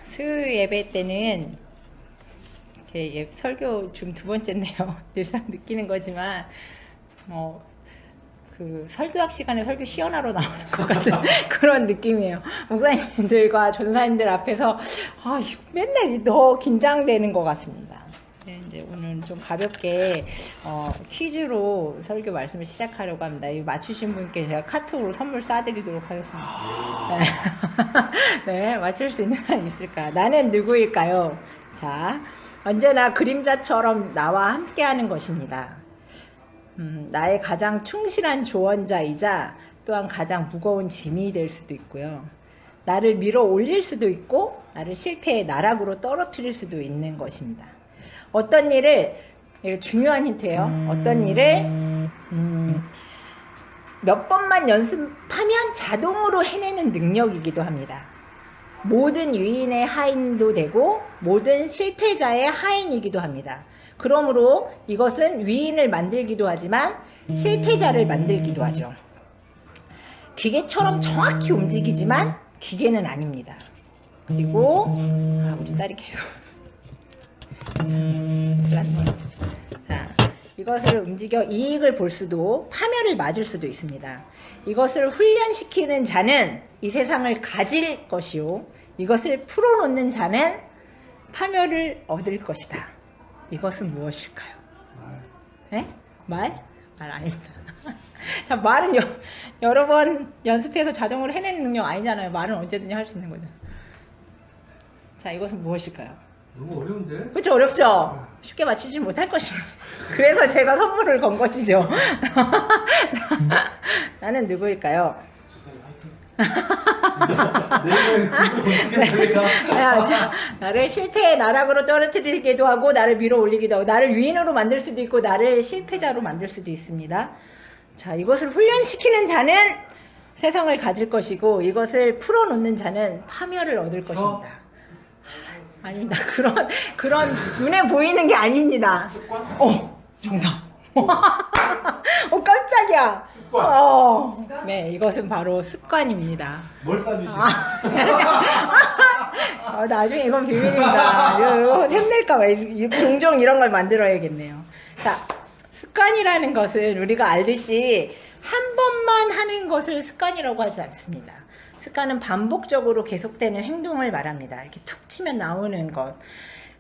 수요 예배 때는 제 설교 지금 두 번째인데요. 늘상 느끼는 거지만 그 설교학 시간에 설교 시연하러 나오는 것 같은 그런 느낌이에요. 목사님들과 전사님들 앞에서 맨날 더 긴장되는 것 같습니다. 네, 이제 오늘 좀 가볍게 퀴즈로 설교 말씀을 시작하려고 합니다. 이 맞추신 분께 제가 카톡으로 선물 쏴드리도록 하겠습니다. 네, 맞출 수 있는 사람 있을까? 나는 누구일까요? 자, 언제나 그림자처럼 나와 함께하는 것입니다. 나의 가장 충실한 조언자이자 또한 가장 무거운 짐이 될 수도 있고요. 나를 밀어 올릴 수도 있고 나를 실패의 나락으로 떨어뜨릴 수도 있는 것입니다. 어떤 일을, 이거 중요한 힌트예요. 어떤 일을 몇 번만 연습하면 자동으로 해내는 능력이기도 합니다. 모든 유인의 하인도 되고 모든 실패자의 하인이기도 합니다. 그러므로 이것은 위인을 만들기도 하지만 실패자를 만들기도 하죠. 기계처럼 정확히 움직이지만 기계는 아닙니다. 그리고 우리 딸이 계속 자, 이것을 움직여 이익을 볼 수도 파멸을 맞을 수도 있습니다. 이것을 훈련시키는 자는 이 세상을 가질 것이요, 이것을 풀어놓는 자는 파멸을 얻을 것이다. 이것은 무엇일까요? 말. 네? 말? 말 아닙니다. 자, 말은 여러 번 연습해서 자동으로 해내는 능력 아니잖아요. 말은 언제든지 할 수 있는 거죠. 자, 이것은 무엇일까요? 너무 어려운데? 그렇죠, 어렵죠? 쉽게 맞히지 못할 것입니다. 그래서 제가 선물을 건 것이죠. 자, 나는 누구일까요? 나를 실패의 나락으로 떨어뜨리기도 하고 나를 밀어 올리기도 하고 나를 위인으로 만들 수도 있고 나를 실패자로 만들 수도 있습니다. 자, 이것을 훈련시키는 자는 세상을 가질 것이고 이것을 풀어놓는 자는 파멸을 얻을 것입니다. 아닙니다. 그런 눈에 보이는 게 아닙니다. 습관? 정답. 깜짝이야. 습관. 네, 이것은 바로 습관입니다. 뭘 싸주지? 나중에 이건 비밀입니다. 이거 햄낼까봐 종종 이런 걸 만들어야겠네요. 자, 습관이라는 것은 우리가 알듯이 한 번만 하는 것을 습관이라고 하지 않습니다. 습관은 반복적으로 계속되는 행동을 말합니다. 이렇게 툭 치면 나오는 것.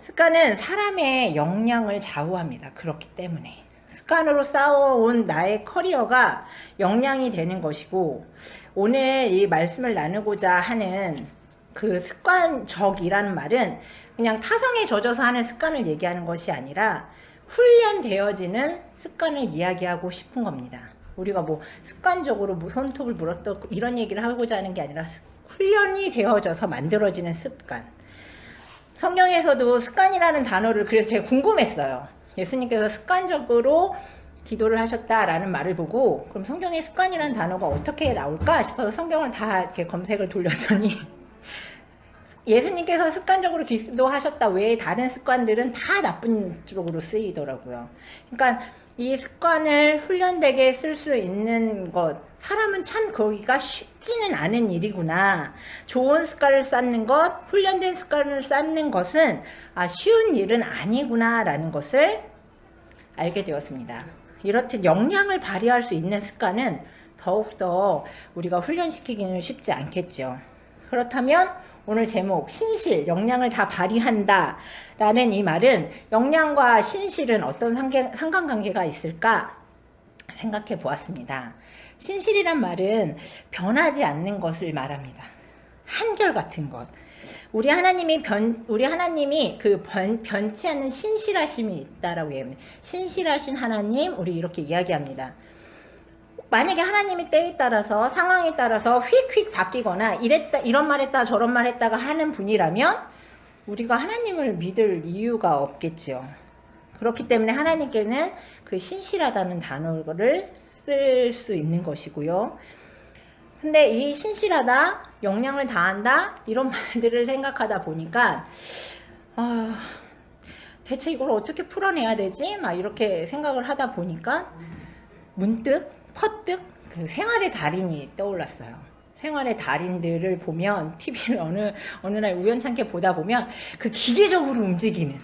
습관은 사람의 역량을 좌우합니다. 그렇기 때문에 습관으로 쌓아온 나의 커리어가 역량이 되는 것이고, 오늘 이 말씀을 나누고자 하는 그 습관적이라는 말은 그냥 타성에 젖어서 하는 습관을 얘기하는 것이 아니라 훈련되어지는 습관을 이야기하고 싶은 겁니다. 우리가 습관적으로 손톱을 물었다 이런 얘기를 하고자 하는 게 아니라 훈련이 되어져서 만들어지는 습관. 성경에서도 습관이라는 단어를, 그래서 제가 궁금했어요. 예수님께서 습관적으로 기도를 하셨다라는 말을 보고 그럼 성경에 습관이라는 단어가 어떻게 나올까 싶어서 성경을 다 이렇게 검색을 돌렸더니 예수님께서 습관적으로 기도하셨다 외에 다른 습관들은 다 나쁜 쪽으로 쓰이더라고요. 그러니까 이 습관을 훈련되게 쓸 수 있는 것, 사람은 참 거기가 쉽지는 않은 일이구나. 좋은 습관을 쌓는 것, 훈련된 습관을 쌓는 것은 쉬운 일은 아니구나 라는 것을 알게 되었습니다. 이렇듯 역량을 발휘할 수 있는 습관은 더욱더 우리가 훈련시키기는 쉽지 않겠죠. 그렇다면 오늘 제목, 신실, 역량을 다 발휘한다 라는 이 말은 역량과 신실은 어떤 상관관계가 있을까 생각해 보았습니다. 신실이란 말은 변하지 않는 것을 말합니다. 한결같은 것. 우리 하나님이 변치 않는 신실하심이 있다라고 얘기합니다. 신실하신 하나님, 우리 이렇게 이야기합니다. 만약에 하나님이 때에 따라서 상황에 따라서 휙휙 바뀌거나 이런 말 했다 저런 말 했다가 하는 분이라면 우리가 하나님을 믿을 이유가 없겠죠. 그렇기 때문에 하나님께는 그 신실하다는 단어를 쓸 수 있는 것이고요. 근데 이 신실하다, 역량을 다한다 이런 말들을 생각하다 보니까 대체 이걸 어떻게 풀어내야 되지? 막 이렇게 생각을 하다 보니까 문득 퍼뜩 그 생활의 달인이 떠올랐어요. 생활의 달인들을 보면 TV를 어느 날 우연찮게 보다 보면 그 기계적으로 움직이는,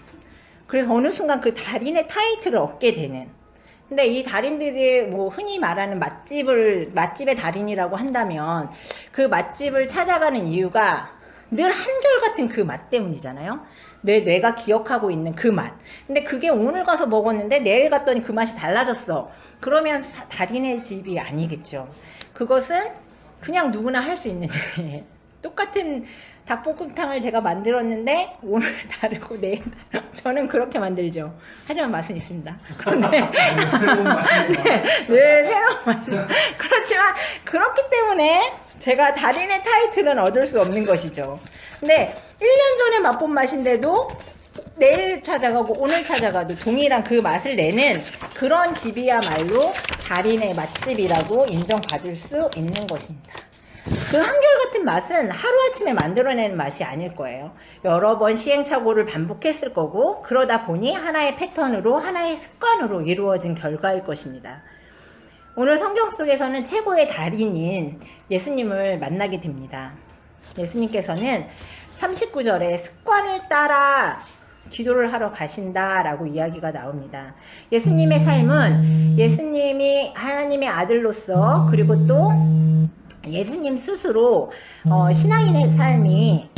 그래서 어느 순간 그 달인의 타이틀을 얻게 되는. 근데 이 달인들이 뭐 흔히 말하는 맛집의 달인이라고 한다면 그 맛집을 찾아가는 이유가 늘 한결같은 그 맛 때문이잖아요. 뇌가 기억하고 있는 그 맛. 근데 그게 오늘 가서 먹었는데 내일 갔더니 그 맛이 달라졌어. 그러면 달인의 집이 아니겠죠. 그것은 그냥 누구나 할 수 있는 일. 똑같은 닭볶음탕을 제가 만들었는데 오늘 다르고 내일 다르고, 저는 그렇게 만들죠. 하지만 맛은 있습니다. 그런데 새로운 맛이 늘 새로운 맛이. 그렇지만 그렇기 때문에 제가 달인의 타이틀은 얻을 수 없는 것이죠. 근데 1년 전에 맛본 맛인데도 내일 찾아가고 오늘 찾아가도 동일한 그 맛을 내는 그런 집이야말로 달인의 맛집이라고 인정받을 수 있는 것입니다. 그 한결같은 맛은 하루아침에 만들어내는 맛이 아닐 거예요. 여러 번 시행착오를 반복했을 거고, 그러다 보니 하나의 패턴으로, 하나의 습관으로 이루어진 결과일 것입니다. 오늘 성경 속에서는 최고의 달인인 예수님을 만나게 됩니다. 예수님께서는 39절에 습관을 따라 기도를 하러 가신다라고 이야기가 나옵니다. 예수님의 삶은 예수님이 하나님의 아들로서, 그리고 또 예수님 스스로 신앙인의 삶이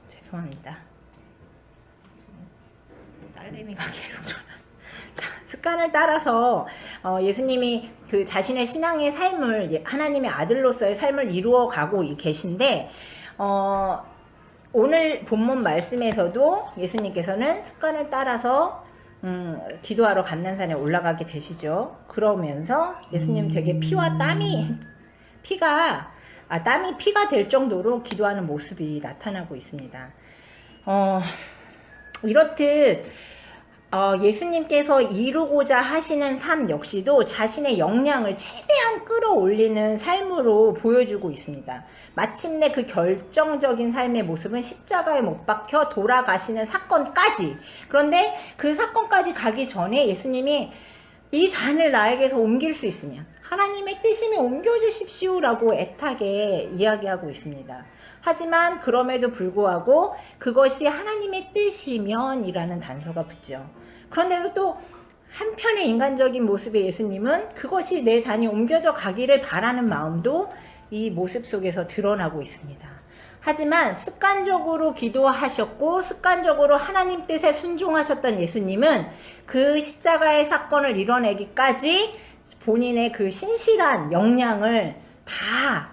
죄송합니다. 딸내미가 계속 자, 습관을 따라서 예수님이 그 자신의 신앙의 삶을, 하나님의 아들로서의 삶을 이루어 가고 계신데, 오늘 본문 말씀에서도 예수님께서는 습관을 따라서 기도하러 감난산에 올라가게 되시죠. 그러면서 예수님 되게 땀이 피가 될 정도로 기도하는 모습이 나타나고 있습니다. 이렇듯 예수님께서 이루고자 하시는 삶 역시도 자신의 역량을 최대한 끌어올리는 삶으로 보여주고 있습니다. 마침내 그 결정적인 삶의 모습은 십자가에 못 박혀 돌아가시는 사건까지. 그런데 그 사건까지 가기 전에 예수님이 이 잔을 나에게서 옮길 수 있으면 하나님의 뜻이면 옮겨주십시오 라고 애타게 이야기하고 있습니다. 하지만 그럼에도 불구하고 그것이 하나님의 뜻이면 이라는 단서가 붙죠. 그런데도 또 한편의 인간적인 모습의 예수님은 그것이 내 잔이 옮겨져 가기를 바라는 마음도 이 모습 속에서 드러나고 있습니다. 하지만 습관적으로 기도하셨고 습관적으로 하나님 뜻에 순종하셨던 예수님은 그 십자가의 사건을 이뤄내기까지 본인의 그 신실한 역량을 다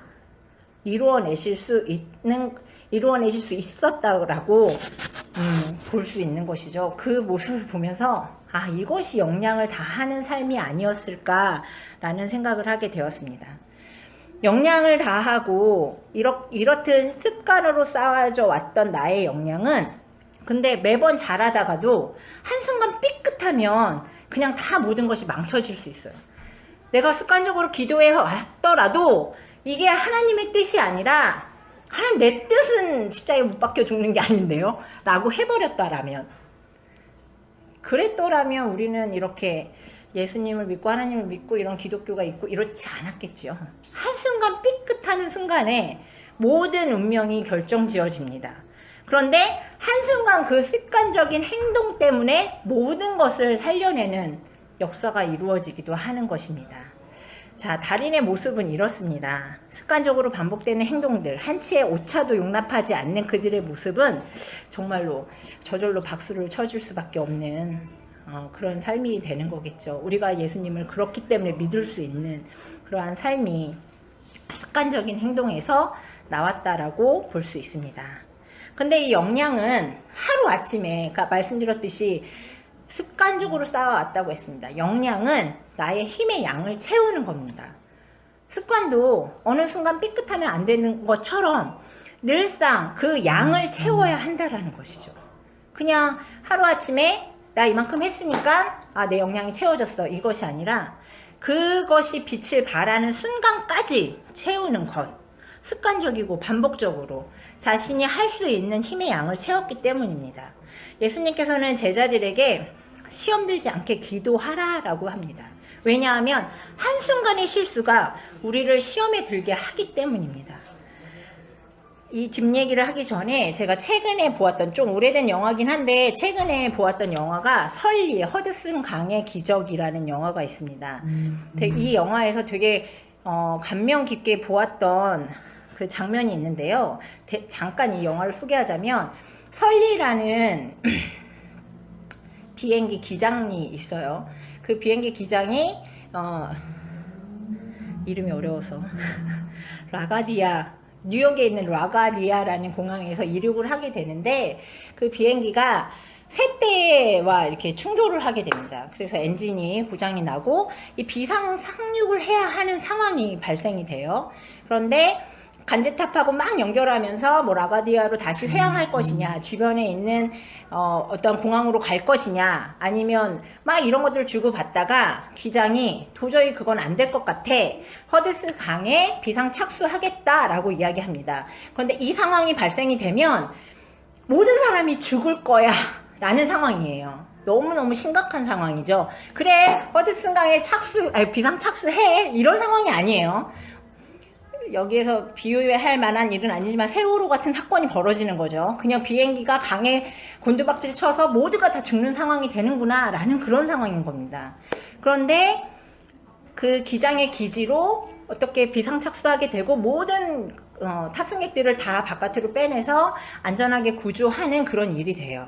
이루어내실 수 있었다고 볼 수 있는 것이죠. 그 모습을 보면서 이것이 역량을 다하는 삶이 아니었을까라는 생각을 하게 되었습니다. 역량을 다하고 이렇듯 습관으로 쌓아져 왔던 나의 역량은 근데 매번 잘하다가도 한순간 삐끗하면 그냥 다 모든 것이 망쳐질 수 있어요. 내가 습관적으로 기도해 왔더라도 이게 하나님의 뜻이 아니라 하나님 내 뜻은 십자가에 못 박혀 죽는 게 아닌데요 라고 해버렸다라면, 그랬더라면 우리는 이렇게 예수님을 믿고 하나님을 믿고 이런 기독교가 있고 이렇지 않았겠죠. 한순간 삐끗하는 순간에 모든 운명이 결정지어집니다. 그런데 한순간 그 습관적인 행동 때문에 모든 것을 살려내는 역사가 이루어지기도 하는 것입니다. 자, 달인의 모습은 이렇습니다. 습관적으로 반복되는 행동들, 한치의 오차도 용납하지 않는 그들의 모습은 정말로 저절로 박수를 쳐줄 수밖에 없는 그런 삶이 되는 거겠죠. 우리가 예수님을 그렇기 때문에 믿을 수 있는 그러한 삶이 습관적인 행동에서 나왔다라고 볼 수 있습니다. 근데 이 역량은 하루아침에, 아까 말씀드렸듯이 습관적으로 쌓아왔다고 했습니다. 역량은 나의 힘의 양을 채우는 겁니다. 습관도 어느 순간 삐끗하면 안 되는 것처럼 늘상 그 양을 채워야 한다라는 것이죠. 그냥 하루아침에 나 이만큼 했으니까 내 역량이 채워졌어, 이것이 아니라 그것이 빛을 발하는 순간까지 채우는 것. 습관적이고 반복적으로 자신이 할 수 있는 힘의 양을 채웠기 때문입니다. 예수님께서는 제자들에게 시험 들지 않게 기도하라 라고 합니다. 왜냐하면 한순간의 실수가 우리를 시험에 들게 하기 때문입니다. 이 뒷얘기를 하기 전에 제가 최근에 보았던, 좀 오래된 영화긴 한데 최근에 보았던 영화가 설리, 허드슨 강의 기적이라는 영화가 있습니다. 이 영화에서 되게 감명 깊게 보았던 그 장면이 있는데요. 잠깐 이 영화를 소개하자면, 설리라는 비행기 기장이 있어요. 그 비행기 기장이 이름이 어려워서 라가디아, 뉴욕에 있는 라가디아라는 공항에서 이륙을 하게 되는데, 그 비행기가 새 대와 이렇게 충돌을 하게 됩니다. 그래서 엔진이 고장이 나고 이 비상 상륙을 해야 하는 상황이 발생이 돼요. 그런데 간제탑하고 막 연결하면서 뭐 라가디아로 다시 회항할 것이냐, 주변에 있는 어떤 공항으로 갈 것이냐, 아니면 막 이런 것들을 주고받다가 기장이 도저히 그건 안 될 것 같아, 허드슨 강에 비상 착수하겠다라고 이야기합니다. 그런데 이 상황이 발생이 되면 모든 사람이 죽을 거야 라는 상황이에요. 너무너무 심각한 상황이죠. 그래, 허드슨 강에 비상 착수해, 이런 상황이 아니에요. 여기에서 비유할 만한 일은 아니지만 세월호 같은 사건이 벌어지는 거죠. 그냥 비행기가 강에 곤두박질 쳐서 모두가 다 죽는 상황이 되는구나 라는 그런 상황인 겁니다. 그런데 그 기장의 기지로 어떻게 비상착수하게 되고 모든 탑승객들을 다 바깥으로 빼내서 안전하게 구조하는 그런 일이 돼요.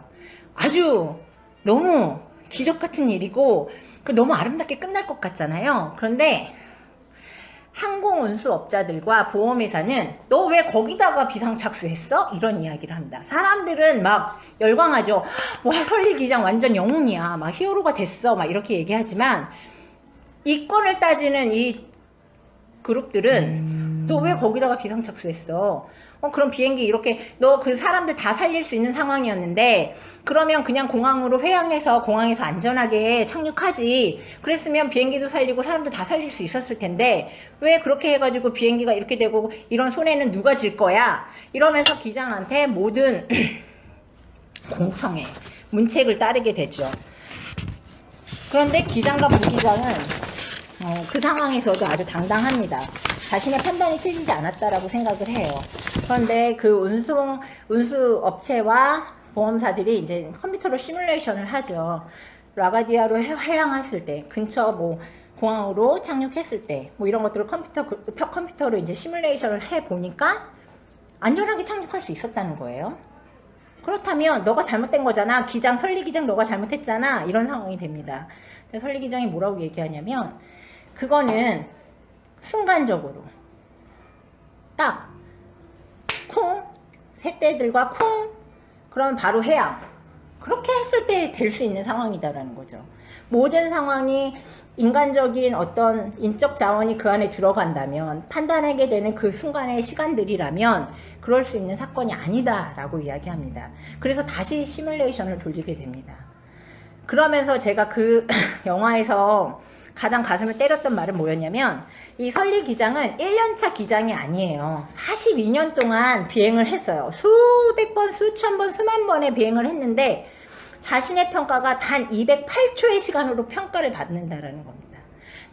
아주 너무 기적 같은 일이고 너무 아름답게 끝날 것 같잖아요. 그런데 항공운수업자들과 보험회사는 너 왜 거기다가 비상착수했어? 이런 이야기를 합니다. 사람들은 막 열광하죠. 와, 설리 기장 완전 영웅이야, 막 히어로가 됐어, 막 이렇게 얘기하지만, 이권을 따지는 이 그룹들은 너 왜 거기다가 비상착수했어? 그럼 비행기 이렇게 너 그 사람들 다 살릴 수 있는 상황이었는데 그러면 그냥 공항으로 회항해서 공항에서 안전하게 착륙하지, 그랬으면 비행기도 살리고 사람도 다 살릴 수 있었을 텐데 왜 그렇게 해가지고 비행기가 이렇게 되고 이런 손해는 누가 질 거야? 이러면서 기장한테 모든 공청회, 문책을 따르게 되죠. 그런데 기장과 부기장은 그 상황에서도 아주 당당합니다. 자신의 판단이 틀리지 않았다라고 생각을 해요. 그런데 그 운수 업체와 보험사들이 이제 컴퓨터로 시뮬레이션을 하죠. 라가디아로 회항했을 때, 근처 뭐 공항으로 착륙했을 때, 뭐 이런 것들을 컴퓨터로 이제 시뮬레이션을 해 보니까 안전하게 착륙할 수 있었다는 거예요. 그렇다면 너가 잘못된 거잖아. 기장, 설리 기장 너가 잘못했잖아. 이런 상황이 됩니다. 근데 설리 기장이 뭐라고 얘기하냐면, 그거는 순간적으로 딱 쿵, 새떼들과 쿵, 그러면 바로 회항, 그렇게 했을 때 될 수 있는 상황이다라는 거죠. 모든 상황이 인간적인 어떤 인적 자원이 그 안에 들어간다면, 판단하게 되는 그 순간의 시간들이라면 그럴 수 있는 사건이 아니다라고 이야기합니다. 그래서 다시 시뮬레이션을 돌리게 됩니다. 그러면서 제가 그 영화에서 가장 가슴을 때렸던 말은 뭐였냐면, 이 설리 기장은 1년차 기장이 아니에요. 42년 동안 비행을 했어요. 수백 번, 수천 번, 수만 번의 비행을 했는데 자신의 평가가 단 208초의 시간으로 평가를 받는다라는 겁니다.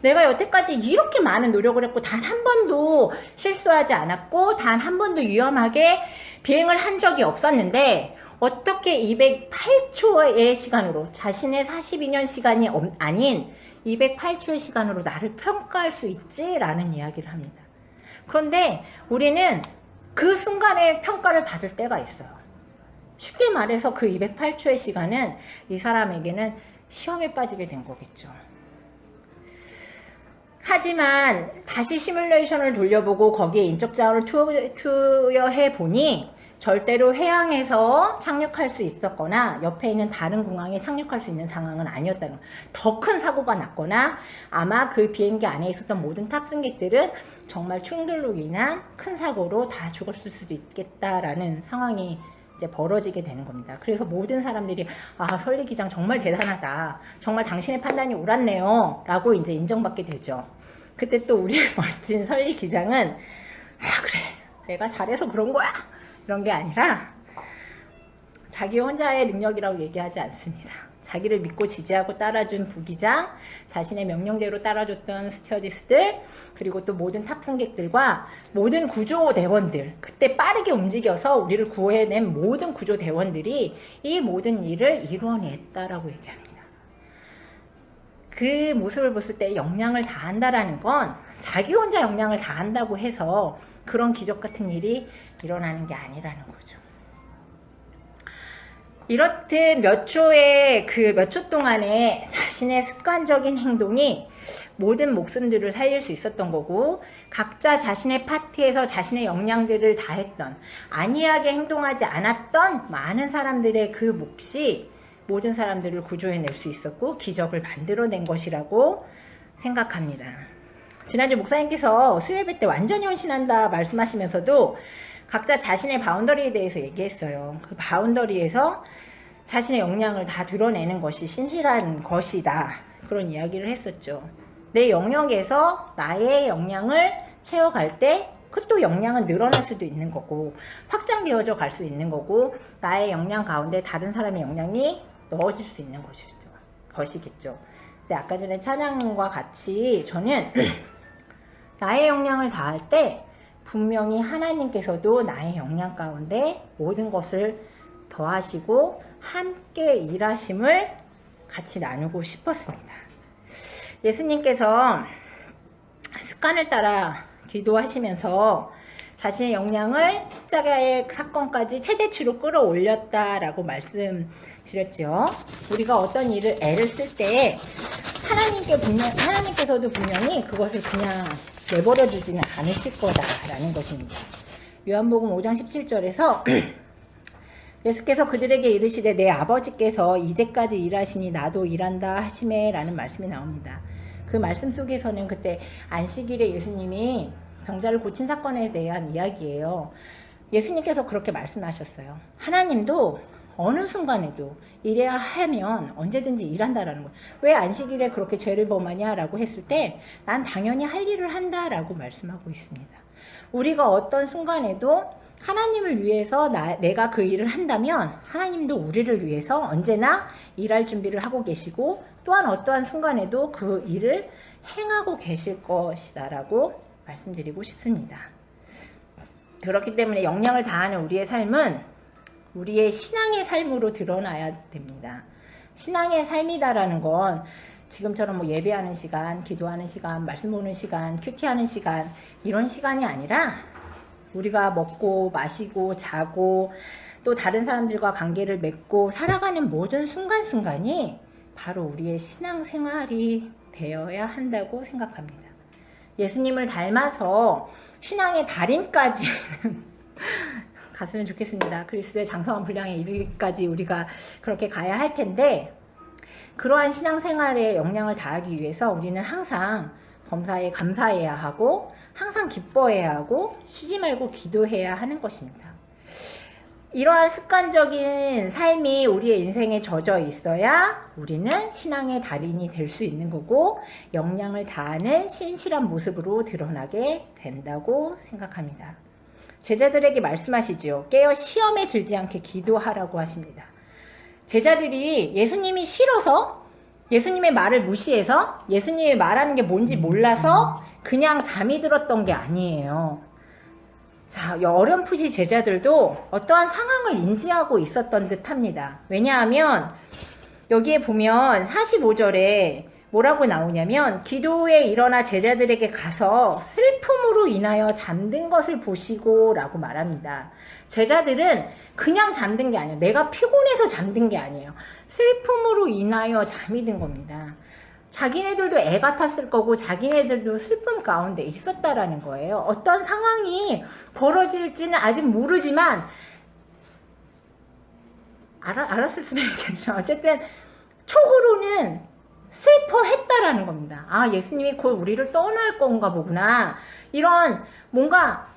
내가 여태까지 이렇게 많은 노력을 했고 단 한 번도 실수하지 않았고 단 한 번도 위험하게 비행을 한 적이 없었는데 어떻게 208초의 시간으로, 자신의 42년 시간이 아닌 208초의 시간으로 나를 평가할 수 있지? 라는 이야기를 합니다. 그런데 우리는 그 순간에 평가를 받을 때가 있어요. 쉽게 말해서 그 208초의 시간은 이 사람에게는 시험에 빠지게 된 거겠죠. 하지만 다시 시뮬레이션을 돌려보고 거기에 인적 자원을 투여해 보니 절대로 회항에서 착륙할 수 있었거나 옆에 있는 다른 공항에 착륙할 수 있는 상황은 아니었다는, 더 큰 사고가 났거나 아마 그 비행기 안에 있었던 모든 탑승객들은 정말 충돌로 인한 큰 사고로 다 죽었을 수도 있겠다라는 상황이 이제 벌어지게 되는 겁니다. 그래서 모든 사람들이 아, 설리 기장 정말 대단하다, 정말 당신의 판단이 옳았네요 라고 이제 인정받게 되죠. 그때 또 우리 멋진 설리 기장은 아, 그래, 내가 잘해서 그런 거야, 이런 게 아니라 자기 혼자의 능력이라고 얘기하지 않습니다. 자기를 믿고 지지하고 따라준 부기장, 자신의 명령대로 따라줬던 스튜어디스들, 그리고 또 모든 탑승객들과 모든 구조대원들, 그때 빠르게 움직여서 우리를 구해낸 모든 구조대원들이 이 모든 일을 이루어냈다라고 얘기합니다. 그 모습을 봤을 때 역량을 다한다라는 건 자기 혼자 역량을 다한다고 해서 그런 기적 같은 일이 일어나는 게 아니라는 거죠. 이렇듯 몇 초 동안에 자신의 습관적인 행동이 모든 목숨들을 살릴 수 있었던 거고, 각자 자신의 파트에서 자신의 역량들을 다했던, 안이하게 행동하지 않았던 많은 사람들의 그 몫이 모든 사람들을 구조해낼 수 있었고 기적을 만들어낸 것이라고 생각합니다. 지난주 목사님께서 수요예배 때 완전히 헌신한다 말씀하시면서도 각자 자신의 바운더리에 대해서 얘기했어요. 그 바운더리에서 자신의 역량을 다 드러내는 것이 신실한 것이다, 그런 이야기를 했었죠. 내 영역에서 나의 역량을 채워갈 때 그 또 역량은 늘어날 수도 있는 거고 확장되어져 갈 수 있는 거고, 나의 역량 가운데 다른 사람의 역량이 넣어질 수 있는 것이겠죠. 근데 아까 전에 찬양과 같이 저는 나의 역량을 다할 때 분명히 하나님께서도 나의 역량 가운데 모든 것을 더하시고 함께 일하심을 같이 나누고 싶었습니다. 예수님께서 습관을 따라 기도하시면서 자신의 역량을 십자가의 사건까지 최대치로 끌어올렸다라고 말씀드렸죠. 우리가 어떤 애를 쓸 때 하나님께서도 분명히 그것을 그냥 내버려 두지는 않으실 거다라는 것입니다. 요한복음 5장 17절에서 예수께서 그들에게 이르시되 내 아버지께서 이제까지 일하시니 나도 일한다 하시매 라는 말씀이 나옵니다. 그 말씀 속에서는 그때 안식일에 예수님이 병자를 고친 사건에 대한 이야기예요. 예수님께서 그렇게 말씀하셨어요. 하나님도 어느 순간에도 일해야 하면 언제든지 일한다라는 거예요. 왜 안식일에 그렇게 죄를 범하냐 라고 했을 때 난 당연히 할 일을 한다라고 말씀하고 있습니다. 우리가 어떤 순간에도 하나님을 위해서 내가 그 일을 한다면 하나님도 우리를 위해서 언제나 일할 준비를 하고 계시고 또한 어떠한 순간에도 그 일을 행하고 계실 것이다 라고 말씀드리고 싶습니다. 그렇기 때문에 역량을 다하는 우리의 삶은 우리의 신앙의 삶으로 드러나야 됩니다. 신앙의 삶이다라는 건 지금처럼 뭐 예배하는 시간, 기도하는 시간, 말씀 보는 시간, 큐티하는 시간, 이런 시간이 아니라 우리가 먹고 마시고 자고 또 다른 사람들과 관계를 맺고 살아가는 모든 순간순간이 바로 우리의 신앙생활이 되어야 한다고 생각합니다. 예수님을 닮아서 신앙의 달인까지 갔으면 좋겠습니다. 그리스도의 장성한 분량에 이르기까지 우리가 그렇게 가야 할 텐데, 그러한 신앙생활에 역량을 다하기 위해서 우리는 항상 범사에 감사해야 하고 항상 기뻐해야 하고 쉬지 말고 기도해야 하는 것입니다. 이러한 습관적인 삶이 우리의 인생에 젖어 있어야 우리는 신앙의 달인이 될 수 있는 거고 역량을 다하는 신실한 모습으로 드러나게 된다고 생각합니다. 제자들에게 말씀하시죠. 깨어 시험에 들지 않게 기도하라고 하십니다. 제자들이 예수님이 싫어서, 예수님의 말을 무시해서, 예수님이 말하는 게 뭔지 몰라서 그냥 잠이 들었던 게 아니에요. 자, 어렴풋이 제자들도 어떠한 상황을 인지하고 있었던 듯 합니다. 왜냐하면 여기에 보면 45절에 뭐라고 나오냐면 기도에 일어나 제자들에게 가서 슬픔으로 인하여 잠든 것을 보시고 라고 말합니다. 제자들은 그냥 잠든 게 아니에요. 내가 피곤해서 잠든 게 아니에요. 슬픔으로 인하여 잠이 든 겁니다. 자기네들도 애 같았을 거고 자기네들도 슬픔 가운데 있었다라는 거예요. 어떤 상황이 벌어질지는 아직 모르지만 알았을 수도 있겠죠. 어쨌든 촉으로는 슬퍼했다라는 겁니다. 아, 예수님이 곧 우리를 떠날 건가 보구나. 이런 뭔가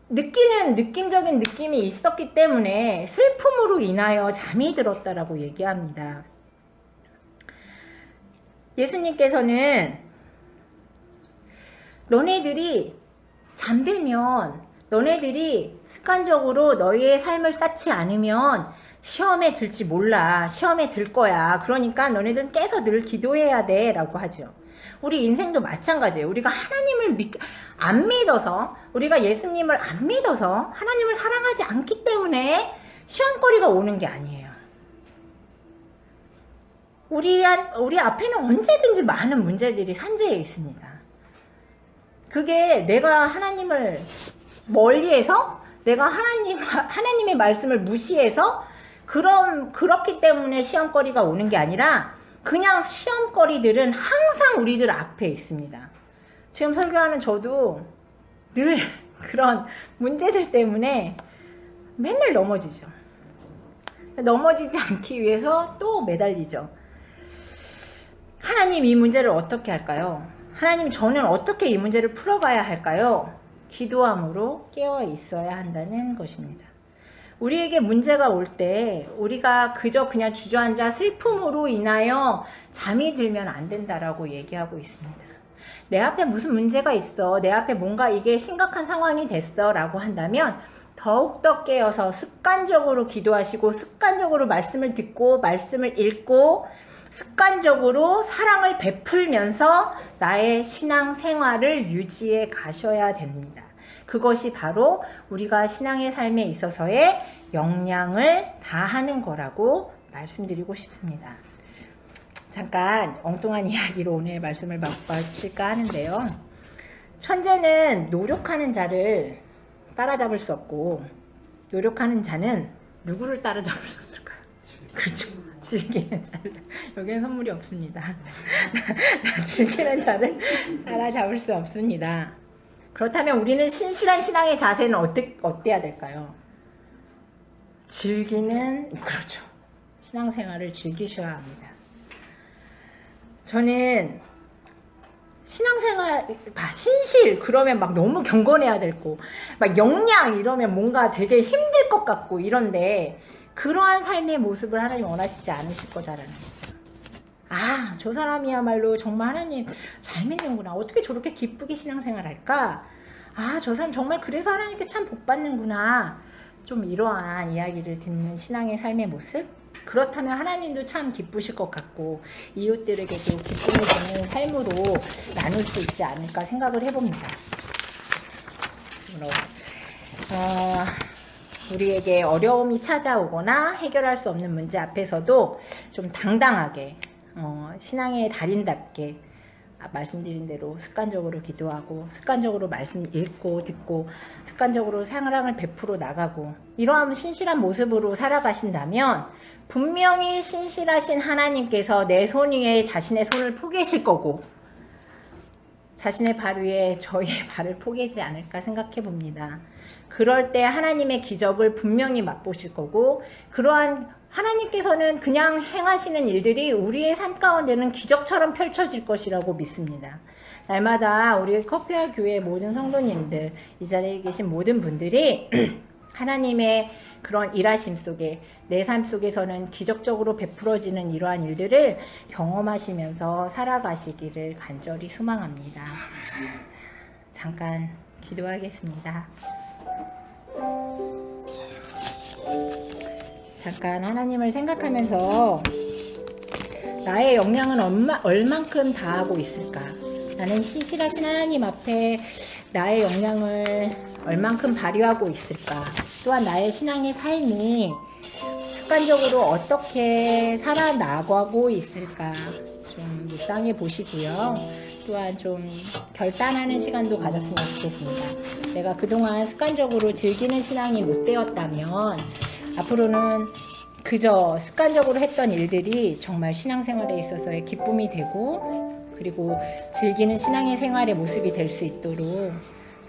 느끼는 느낌적인 느낌이 있었기 때문에 슬픔으로 인하여 잠이 들었다라고 얘기합니다. 예수님께서는 너네들이 잠들면, 너네들이 습관적으로 너희의 삶을 쌓지 않으면 시험에 들지 몰라. 시험에 들 거야. 그러니까 너네들은 깨서 늘 기도해야 돼. 라고 하죠. 우리 인생도 마찬가지예요. 우리가 하나님을 안 믿어서, 우리가 예수님을 안 믿어서 하나님을 사랑하지 않기 때문에 시험거리가 오는 게 아니에요. 우리 앞에는 언제든지 많은 문제들이 산재해 있습니다. 그게 내가 하나님을 멀리해서, 내가 하나님의 말씀을 무시해서 그렇기 때문에 시험거리가 오는 게 아니라 그냥 시험거리들은 항상 우리들 앞에 있습니다. 지금 설교하는 저도 늘 그런 문제들 때문에 맨날 넘어지죠. 넘어지지 않기 위해서 또 매달리죠. 하나님, 이 문제를 어떻게 할까요? 하나님, 저는 어떻게 이 문제를 풀어가야 할까요? 기도함으로 깨어 있어야 한다는 것입니다. 우리에게 문제가 올 때 우리가 그냥 주저앉아 슬픔으로 인하여 잠이 들면 안 된다라고 얘기하고 있습니다. 내 앞에 무슨 문제가 있어, 내 앞에 뭔가 이게 심각한 상황이 됐어 라고 한다면 더욱더 깨어서 습관적으로 기도하시고, 습관적으로 말씀을 듣고 말씀을 읽고, 습관적으로 사랑을 베풀면서 나의 신앙 생활을 유지해 가셔야 됩니다. 그것이 바로 우리가 신앙의 삶에 있어서의 역량을 다하는 거라고 말씀드리고 싶습니다. 잠깐 엉뚱한 이야기로 오늘 말씀을 마칠까 하는데요. 천재는 노력하는 자를 따라잡을 수 없고, 노력하는 자는 누구를 따라잡을 수 없을까요? 그렇죠. 즐기는 자를. 여기는 선물이 없습니다. 자, 즐기는 자를 따라잡을 수 없습니다. 그렇다면 우리는 신실한 신앙의 자세는 어때야 될까요? 그렇죠. 신앙생활을 즐기셔야 합니다. 저는 신앙생활, 신실, 그러면 막 너무 경건해야 되고, 막 역량 이러면 뭔가 되게 힘들 것 같고 이런데, 그러한 삶의 모습을 하나님 원하시지 않으실 거다라는 거죠. 아, 저 사람이야말로 정말 하나님 잘 믿는구나. 어떻게 저렇게 기쁘게 신앙생활 할까? 아, 저 사람 정말 그래서 하나님께 참 복받는구나. 좀 이러한 이야기를 듣는 신앙의 삶의 모습? 그렇다면 하나님도 참 기쁘실 것 같고, 이웃들에게도 기쁨을 주는 삶으로 나눌 수 있지 않을까 생각을 해봅니다. 우리에게 어려움이 찾아오거나 해결할 수 없는 문제 앞에서도 좀 당당하게, 신앙의 달인답게 말씀드린 대로 습관적으로 기도하고, 습관적으로 말씀 읽고 듣고, 습관적으로 사랑을 베풀어 나가고, 이러한 신실한 모습으로 살아가신다면 분명히 신실하신 하나님께서 내 손 위에 자신의 손을 포개실 거고, 자신의 발 위에 저희의 발을 포개지 않을까 생각해 봅니다. 그럴 때 하나님의 기적을 분명히 맛보실 거고, 그러한 하나님께서는 그냥 행하시는 일들이 우리의 삶 가운데는 기적처럼 펼쳐질 것이라고 믿습니다. 날마다 우리 커피와 교회 모든 성도님들, 이 자리에 계신 모든 분들이 하나님의 그런 일하심 속에, 내 삶 속에서는 기적적으로 베풀어지는 이러한 일들을 경험하시면서 살아가시기를 간절히 소망합니다. 잠깐 기도하겠습니다. 잠깐 하나님을 생각하면서 나의 역량은 얼만큼 다하고 있을까? 나는 신실하신 하나님 앞에 나의 역량을 얼만큼 발휘하고 있을까? 또한 나의 신앙의 삶이 습관적으로 어떻게 살아나가고 있을까? 좀 묵상해 보시고요. 또한 좀 결단하는 시간도 가졌으면 좋겠습니다. 내가 그동안 습관적으로 즐기는 신앙이 못 되었다면 앞으로는 그저 습관적으로 했던 일들이 정말 신앙생활에 있어서의 기쁨이 되고, 그리고 즐기는 신앙의 생활의 모습이 될 수 있도록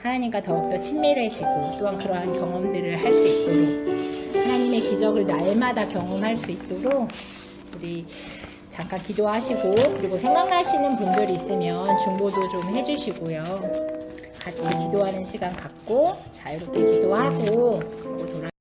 하나님과 더욱더 친밀해지고, 또한 그러한 경험들을 할 수 있도록, 하나님의 기적을 날마다 경험할 수 있도록 우리 잠깐 기도하시고, 그리고 생각나시는 분들이 있으면 중보도 좀 해주시고요. 같이 기도하는 시간 갖고 자유롭게 기도하고, 그리고